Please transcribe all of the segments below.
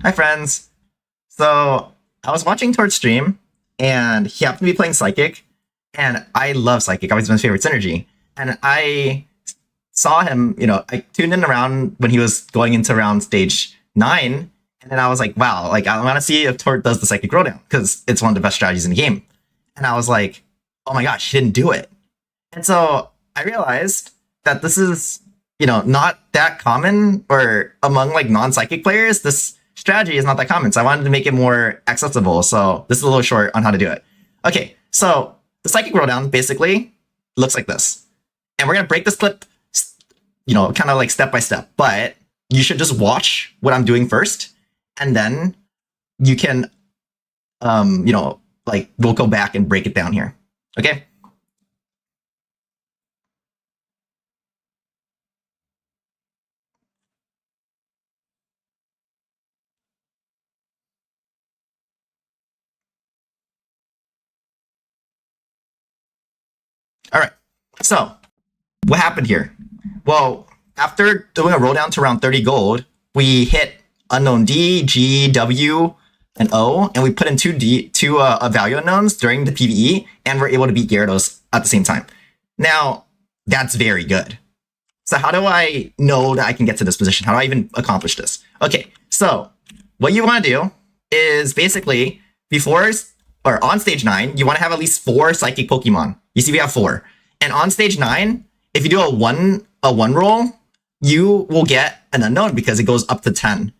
Hi, friends. So I was watching Torch stream, and he happened to be playing Psychic, and I love Psychic. Always my favorite synergy. And I saw him, I tuned in around when he was going into around stage 9, and then I was like, wow, like I want to see if Torch does the Psychic Throwdown, because it's one of the best strategies in the game. And I was like, oh my gosh, he didn't do it. And so I realized that this is, not that common, or among like non-Psychic players, this strategy is not that common. So I wanted to make it more accessible. So this is a little short on how to do it. Okay, so the Psychic Throwdown basically looks like this. And we're going to break this clip, kind of like step by step. But you should just watch what I'm doing first. And then you can, we'll go back and break it down here. Okay? All right. So what happened here? Well, after doing a roll down to around 30 gold, we hit unknown D, G, W, and O, and we put in two value unknowns during the PvE, and we're able to beat Gyarados at the same time. Now, that's very good. So how do I know that I can get to this position? How do I even accomplish this? Okay, so what you want to do is basically before or on stage 9, you want to have at least 4 Psychic Pokemon. You see we have 4. And on stage 9, if you do a one roll, you will get an unknown because it goes up to 10.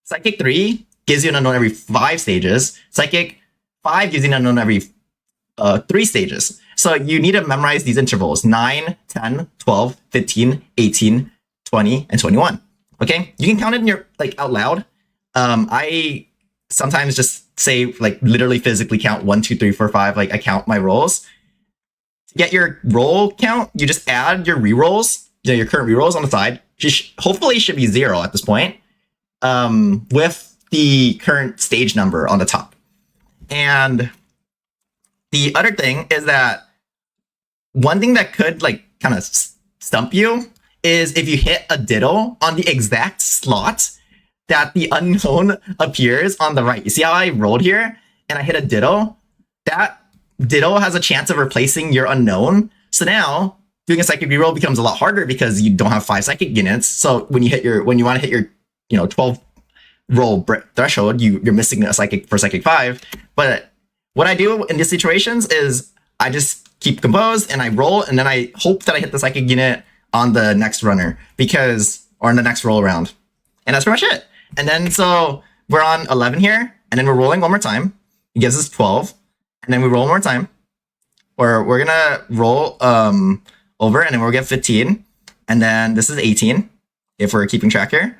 Psychic 3 gives you an unknown every 5 stages. Psychic 5 gives you an unknown every 3 stages. So you need to memorize these intervals: 9, 10, 12, 15, 18, 20, and 21. Okay? You can count it in your out loud. I sometimes just say literally physically count 1, 2, 3, 4, 5. I count my rolls. To get your roll count, you just add your rerolls, your current rerolls on the side. Hopefully should be 0 at this point, with the current stage number on the top. And the other thing is that one thing that could kind of stump you is if you hit a Ditto on the exact slot that the unknown appears on the right. You see how I rolled here and I hit a Ditto? That Ditto has a chance of replacing your unknown. So now doing a Psychic reroll becomes a lot harder because you don't have 5 Psychic units. So when you want to hit your 12 roll threshold, you're missing a Psychic for Psychic 5. But what I do in these situations is I just keep composed and I roll, and then I hope that I hit the Psychic unit on the next runner or in the next roll around. And that's pretty much it. And then so we're on 11 here, and then we're rolling one more time. It gives us 12. And then we roll one more time. Or we're gonna roll over, and then we'll get 15. And then this is 18, if we're keeping track here.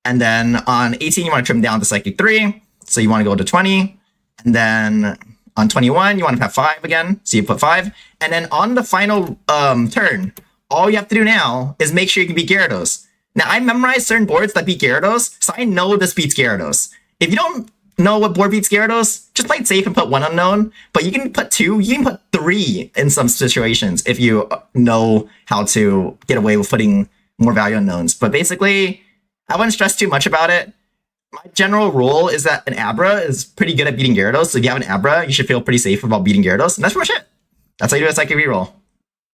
And then on 18, you want to trim down to Psychic 3. So you want to go to 20. And then on 21, you want to have 5 again. So you put 5. And then on the final turn, all you have to do now is make sure you can beat Gyarados. Now, I memorized certain boards that beat Gyarados, so I know this beats Gyarados. If you don't know what board beats Gyarados, just play it safe and put 1 unknown. But you can put 2, you can put 3 in some situations if you know how to get away with putting more value unknowns. But basically, I wouldn't stress too much about it. My general rule is that an Abra is pretty good at beating Gyarados. So if you have an Abra, you should feel pretty safe about beating Gyarados. And that's pretty much it. That's how you do a Psychic reroll.